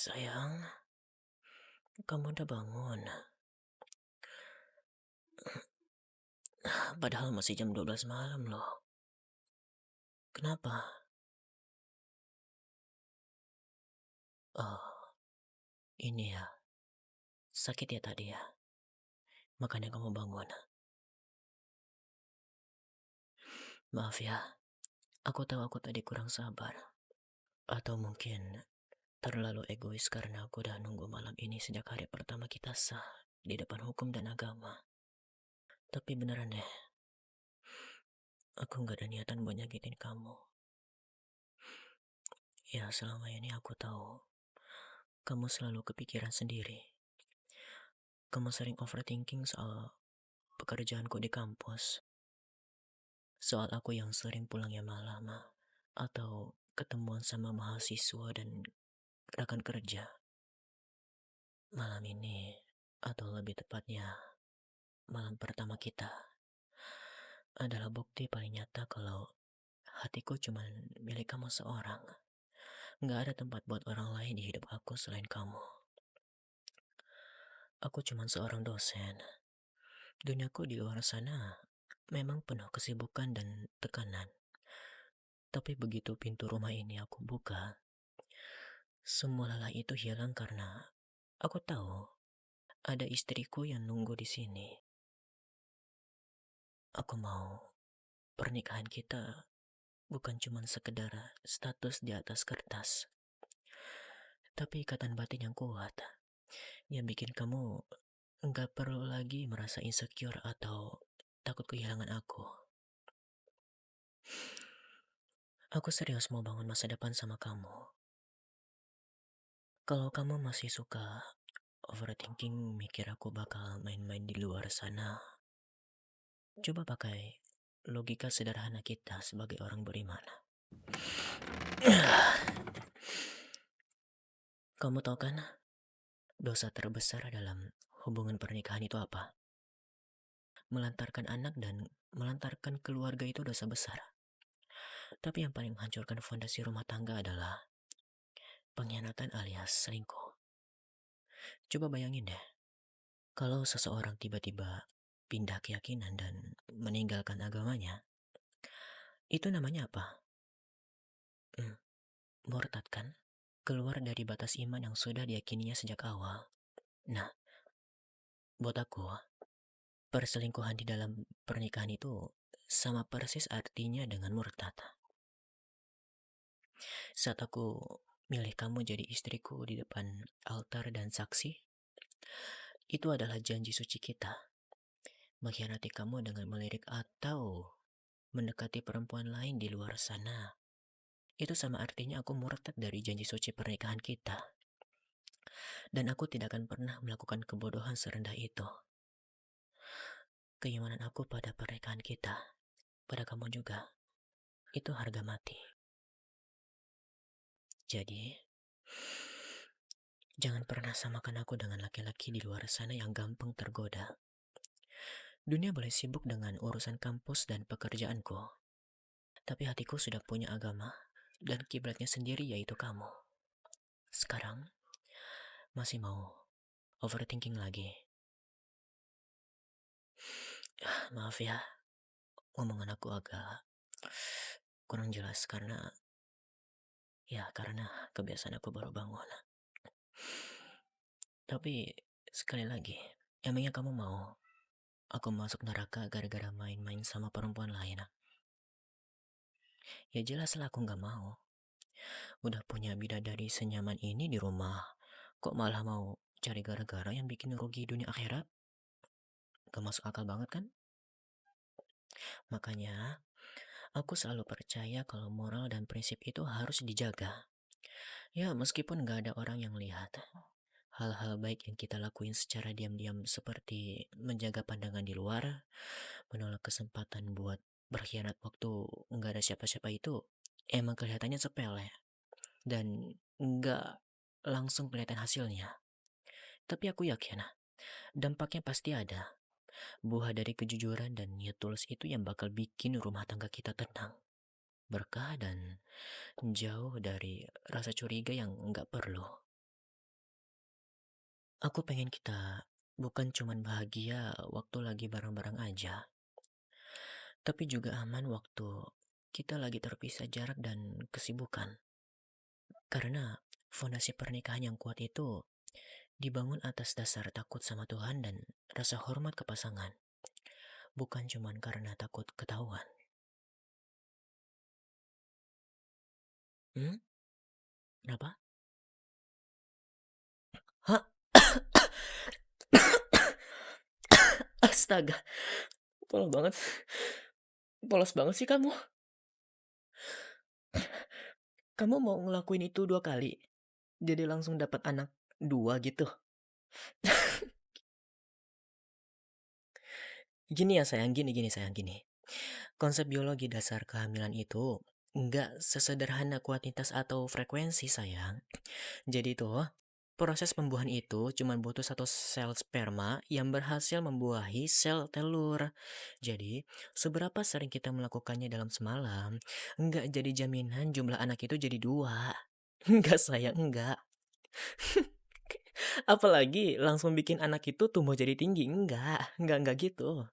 Sayang, kamu udah bangun. Padahal masih jam 12 malam loh. Kenapa? Oh, ini ya. Sakit ya tadi ya. Makanya kamu bangun. Maaf ya, aku tahu aku tadi kurang sabar. Atau mungkin terlalu egois karena aku udah nunggu malam ini sejak hari pertama kita sah di depan hukum dan agama. Tapi beneran deh, aku nggak ada niatan buat nyakitin kamu. Ya, selama ini aku tahu kamu selalu kepikiran sendiri. Kamu sering overthinking soal pekerjaanku di kampus. Soal aku yang sering pulangnya malam, atau ketemuan sama mahasiswa dan rekan kerja. Malam ini, atau lebih tepatnya, malam pertama kita, adalah bukti paling nyata kalau hatiku cuma milik kamu seorang. Gak ada tempat buat orang lain di hidup aku selain kamu. Aku cuma seorang dosen. Duniaku di luar sana memang penuh kesibukan dan tekanan. Tapi begitu pintu rumah ini aku buka, semua lelah itu hilang karena aku tahu ada istriku yang nunggu di sini. Aku mau pernikahan kita bukan cuma sekedar status di atas kertas, tapi ikatan batin yang kuat, yang bikin kamu nggak perlu lagi merasa insecure atau takut kehilangan aku. Aku serius mau bangun masa depan sama kamu. Kalau kamu masih suka overthinking mikir aku bakal main-main di luar sana, coba pakai logika sederhana kita sebagai orang beriman. Kamu tahu kan, dosa terbesar dalam hubungan pernikahan itu apa? Melantarkan anak dan melantarkan keluarga itu dosa besar. Tapi yang paling menghancurkan fondasi rumah tangga adalah pengkhianatan alias selingkuh. Coba bayangin deh, kalau seseorang tiba-tiba pindah keyakinan dan meninggalkan agamanya, itu namanya apa? Murtad kan? Keluar dari batas iman yang sudah diyakininya sejak awal. Nah, buat aku, perselingkuhan di dalam pernikahan itu sama persis artinya dengan murtad. Saat aku milih kamu jadi istriku di depan altar dan saksi, itu adalah janji suci kita. Mengkhianati kamu dengan melirik atau mendekati perempuan lain di luar sana, itu sama artinya aku murtad dari janji suci pernikahan kita. Dan aku tidak akan pernah melakukan kebodohan serendah itu. Keimanan aku pada pernikahan kita, pada kamu juga, itu harga mati. Jadi, jangan pernah samakan aku dengan laki-laki di luar sana yang gampang tergoda. Dunia boleh sibuk dengan urusan kampus dan pekerjaanku, tapi hatiku sudah punya agama dan kiblatnya sendiri, yaitu kamu. Sekarang, masih mau overthinking lagi? Maaf ya, ngomongan aku agak kurang jelas karena kebiasaan aku baru bangun. Tapi sekali lagi, emangnya kamu mau aku masuk neraka gara-gara main-main sama perempuan lain? Ya jelaslah aku gak mau. Udah punya bidadari senyaman ini di rumah, kok malah mau cari gara-gara yang bikin rugi dunia akhirat? Gak masuk akal banget kan? Makanya, aku selalu percaya kalau moral dan prinsip itu harus dijaga. Ya, meskipun gak ada orang yang lihat. Hal-hal baik yang kita lakuin secara diam-diam seperti menjaga pandangan di luar, menolak kesempatan buat berkhianat waktu nggak ada siapa-siapa itu emang kelihatannya sepele dan nggak langsung kelihatan hasilnya. Tapi aku yakin dampaknya pasti ada. Buah dari kejujuran dan niat tulus itu yang bakal bikin rumah tangga kita tenang, berkah dan jauh dari rasa curiga yang nggak perlu. Aku pengen kita bukan cuman bahagia waktu lagi bareng-bareng aja, tapi juga aman waktu kita lagi terpisah jarak dan kesibukan. Karena fondasi pernikahan yang kuat itu dibangun atas dasar takut sama Tuhan dan rasa hormat ke pasangan, bukan cuman karena takut ketahuan. Hmm? Kenapa? Hah? Astaga, polos banget. Polos banget sih kamu. Kamu mau ngelakuin itu 2 kali? Jadi langsung dapat anak dua gitu? Gini ya sayang, gini sayang, gini. Konsep biologi dasar kehamilan itu nggak sesederhana kuantitas atau frekuensi sayang. Jadi tuh, proses pembuahan itu cuma butuh satu sel sperma yang berhasil membuahi sel telur. Jadi, seberapa sering kita melakukannya dalam semalam, nggak jadi jaminan jumlah anak itu jadi dua. Enggak sayang, enggak. Apalagi langsung bikin anak itu tumbuh jadi tinggi, enggak gitu.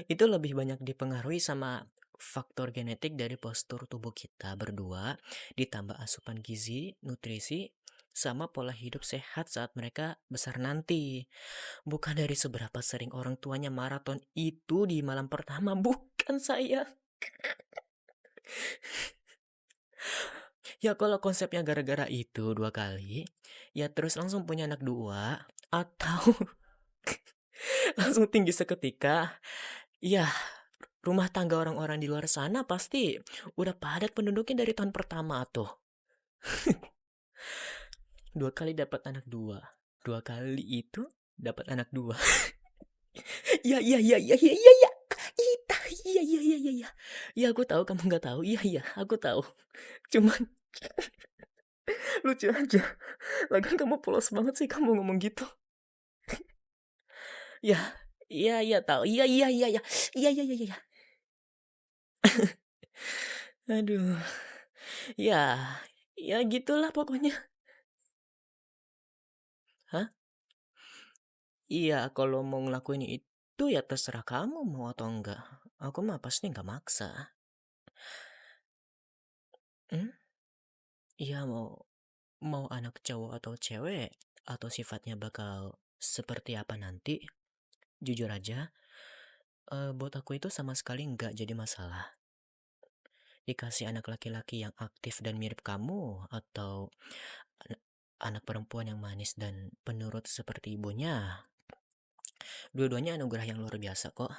Itu lebih banyak dipengaruhi sama faktor genetik dari postur tubuh kita berdua, ditambah asupan gizi, nutrisi, sama pola hidup sehat saat mereka besar nanti. Bukan dari seberapa sering orang tuanya maraton itu di malam pertama, bukan saya. Ya kalau konsepnya gara-gara itu 2 kali, ya terus langsung punya anak dua, atau langsung tinggi seketika, ya rumah tangga orang-orang di luar sana pasti udah padat penduduknya dari tahun pertama tuh. 2 kali dapat anak dua. 2 kali itu dapat anak dua. Iya iya iya iya iya iya iya. Ita, iya iya iya iya iya. Ya aku tahu kamu nggak tahu. Iya iya aku tahu. Cuman lucu aja. Lagian kamu polos banget sih kamu ngomong gitu. Ya, iya iya tahu. Iya iya iya iya. Iya iya iya iya. Aduh. Ya, ya gitulah pokoknya. Hah? Iya, kalau mau ngelakuin itu ya terserah kamu mau atau enggak. Aku mah pasti nggak maksa. Hmm? Iya mau mau anak cowok atau cewek atau sifatnya bakal seperti apa nanti? Jujur aja, buat aku itu sama sekali nggak jadi masalah. Dikasih anak laki-laki yang aktif dan mirip kamu atau an- anak perempuan yang manis dan penurut seperti ibunya. Dua-duanya anugerah yang luar biasa kok.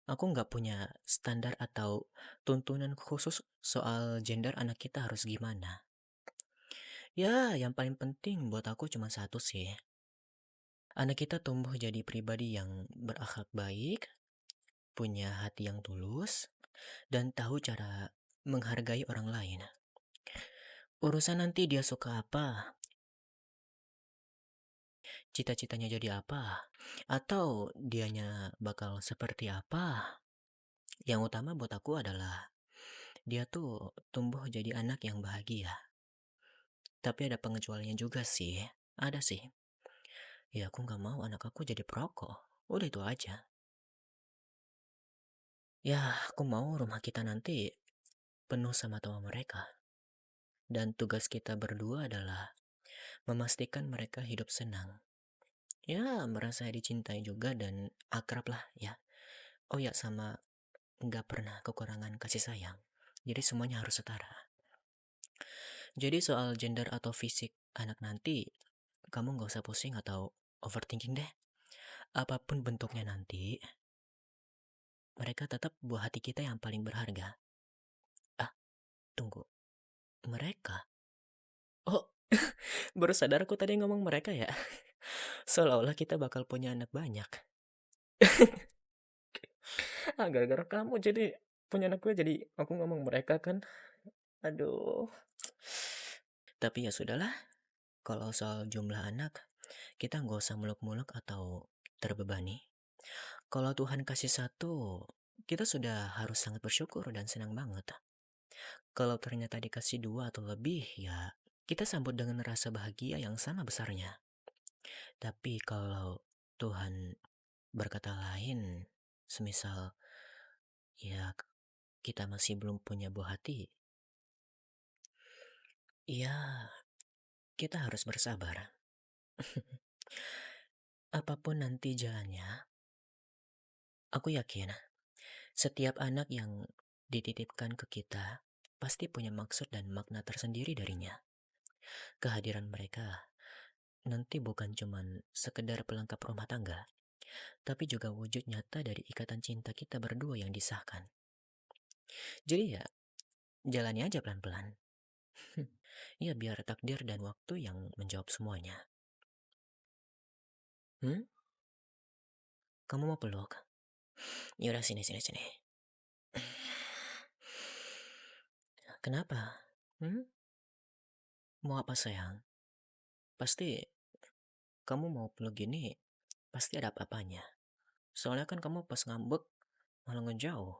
Aku nggak punya standar atau tuntunan khusus soal gender anak kita harus gimana. Ya, yang paling penting buat aku cuma satu sih. Anak kita tumbuh jadi pribadi yang berakhlak baik, punya hati yang tulus, dan tahu cara menghargai orang lain. Urusan nanti dia suka apa, cita-citanya jadi apa, atau dianya bakal seperti apa. Yang utama buat aku adalah dia tuh tumbuh jadi anak yang bahagia. Tapi ada pengecualiannya juga sih. Ada sih. Ya aku nggak mau anak aku jadi perokok. Udah itu aja. Ya aku mau rumah kita nanti penuh sama tawa mereka. Dan tugas kita berdua adalah memastikan mereka hidup senang. Ya merasa dicintai juga dan akrab lah ya. Oh ya sama nggak pernah kekurangan kasih sayang. Jadi semuanya harus setara. Jadi soal gender atau fisik anak nanti, kamu nggak usah pusing atau overthinking deh. Apapun bentuknya nanti, mereka tetap buah hati kita yang paling berharga. Ah, tunggu. Mereka? Oh, baru sadar aku tadi ngomong mereka ya. Seolah-olah kita bakal punya anak banyak. Gara-gara kamu jadi punya anak gue jadi aku ngomong mereka kan. Aduh. Tapi ya sudahlah. Kalau soal jumlah anak, kita nggak usah muluk-muluk atau terbebani. Kalau Tuhan kasih satu, kita sudah harus sangat bersyukur dan senang banget. Kalau ternyata dikasih dua atau lebih, ya kita sambut dengan rasa bahagia yang sama besarnya. Tapi kalau Tuhan berkata lain, semisal ya kita masih belum punya buah hati, ya kita harus bersabar. Apapun nanti jalannya, aku yakin setiap anak yang dititipkan ke kita pasti punya maksud dan makna tersendiri darinya. Kehadiran mereka nanti bukan cuman sekedar pelengkap rumah tangga, tapi juga wujud nyata dari ikatan cinta kita berdua yang disahkan. Jadi ya, jalani aja pelan-pelan. Ya biar takdir dan waktu yang menjawab semuanya. Hmm? Kamu mau peluk? Yaudah sini sini sini. Kenapa? Hmm? Mau apa sayang? Pasti kamu mau peluk gini, pasti ada apa-apanya. Soalnya kan kamu pas ngambek malah ngejauh.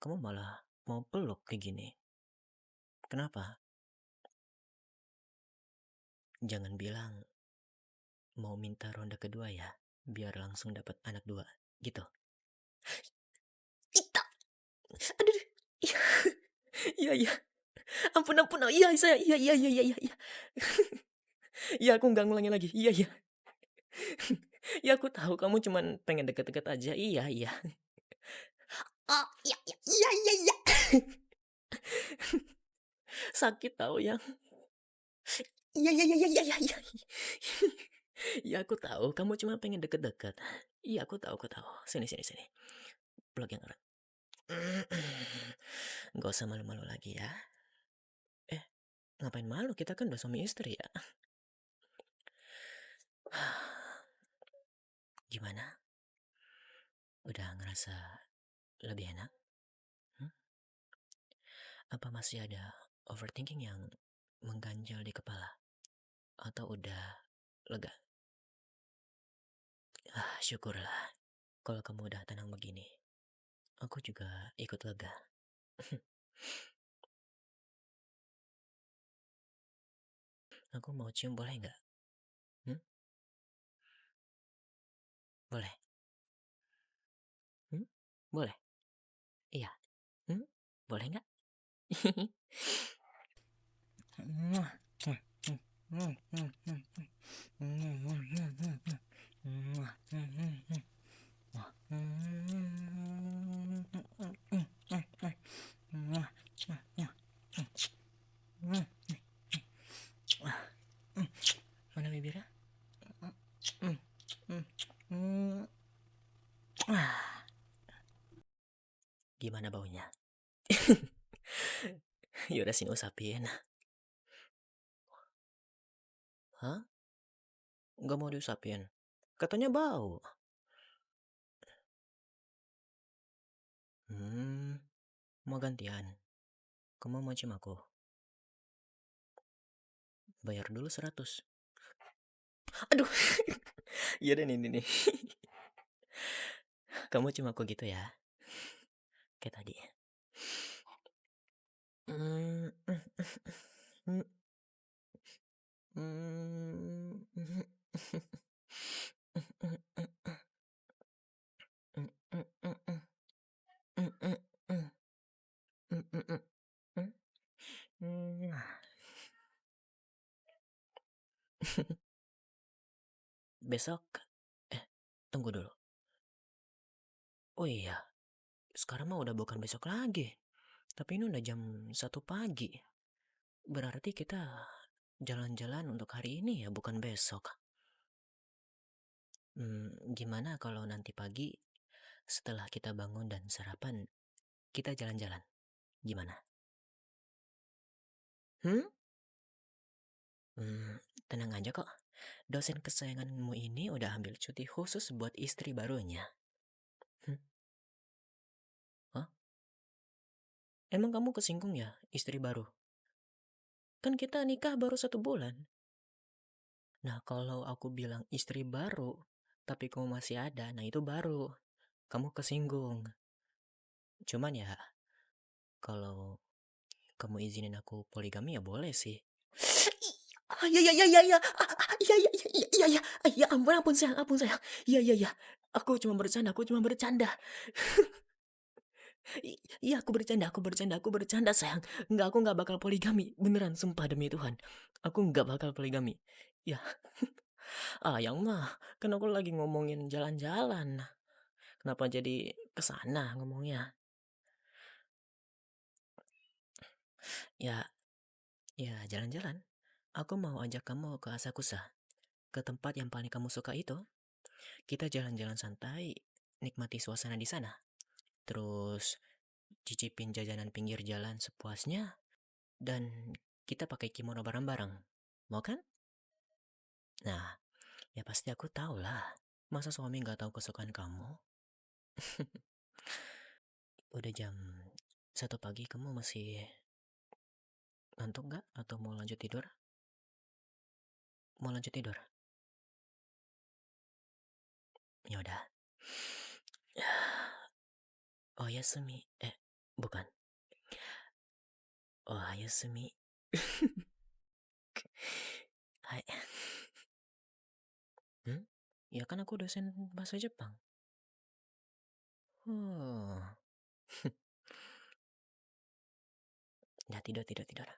Kamu malah mau peluk kayak gini. Kenapa? Jangan bilang mau minta ronde kedua ya, biar langsung dapat anak dua. Gitu. Ita! Aduh, iya, iya, iya. Ampun, ampun. Oh, iya, saya, iya, iya, iya, iya, iya. Iya, iya, aku nggak ngulangi lagi. Iya, iya. Ya aku tahu kamu cuman pengen deket-deket aja. Iya, iya. Oh, iya, iya, iya, iya, iya. Sakit tahu ya. Iya, iya, iya, iya, iya, iya, iya. Ya aku tahu kamu cuma pengen deket-deket. Iya, aku tahu, aku tahu. Sini, sini, sini. Peluk yang erat. Gak usah malu-malu lagi ya. Eh, ngapain malu? Kita kan udah suami istri ya. Gimana? Udah ngerasa lebih enak? Hmm? Apa masih ada overthinking yang mengganjal di kepala? Atau udah lega? Syukurlah. Kalau kamu udah tenang begini, aku juga ikut lega. Aku mau cium boleh nggak? Hmm? Boleh? Hmm? Boleh? Iya. Hmm? Boleh nggak? Mana bibirnya? Gimana baunya? Yaudah sini usapin. Hah? Gak mau diusapin? Katanya bau. Mau gantian? Kamu mau cium aku? Bayar dulu 100. Aduh. Iya deh nih. Kamu cium aku gitu ya? Kayak tadi. Hmm, hmm, hmm, hmm, Besok, tunggu dulu. Oh iya, sekarang mah udah bukan besok lagi. Tapi ini udah jam 1 pagi. Berarti kita jalan-jalan untuk hari ini ya, bukan besok. Gimana kalau nanti pagi setelah kita bangun dan sarapan, kita jalan-jalan? Gimana? Hmm? Tenang aja kok. Dosen kesayanganmu ini udah ambil cuti khusus buat istri barunya. Hmm? Hah? Emang kamu kesinggung ya, istri baru? Kan kita nikah baru 1 bulan. Nah, kalau aku bilang istri baru, tapi kamu masih ada, nah itu baru. Kamu kesinggung. Cuman ya, kalau kamu izinin aku poligami ya boleh sih. Iya iya iya iya iya, iya iya iya iya iya iya, ya ampun ampun sayang, iya iya iya, aku cuma bercanda, iya aku bercanda sayang, aku nggak bakal poligami, beneran sumpah demi Tuhan, aku nggak bakal poligami. Ya, yang mah, kan aku lagi ngomongin jalan-jalan, kenapa jadi ke sana ngomongnya? Ya ya jalan-jalan, aku mau ajak kamu ke Asakusa, ke tempat yang paling kamu suka itu. Kita jalan-jalan santai, nikmati suasana di sana. Terus cicipin jajanan pinggir jalan sepuasnya dan kita pakai kimono bareng-bareng. Mau kan? Nah, ya pasti aku tahu lah. Masa suami nggak tahu kesukaan kamu? Udah jam 1 pagi kamu masih ngantuk nggak? Atau mau lanjut tidur? Mau lanjut tidur? Ya udah. Oh ya Sumi. Bukan. Oh ya Sumi. Hai. Hmm? Ya kan aku dosen bahasa Jepang. Oh. Ya tidur tidur tidur.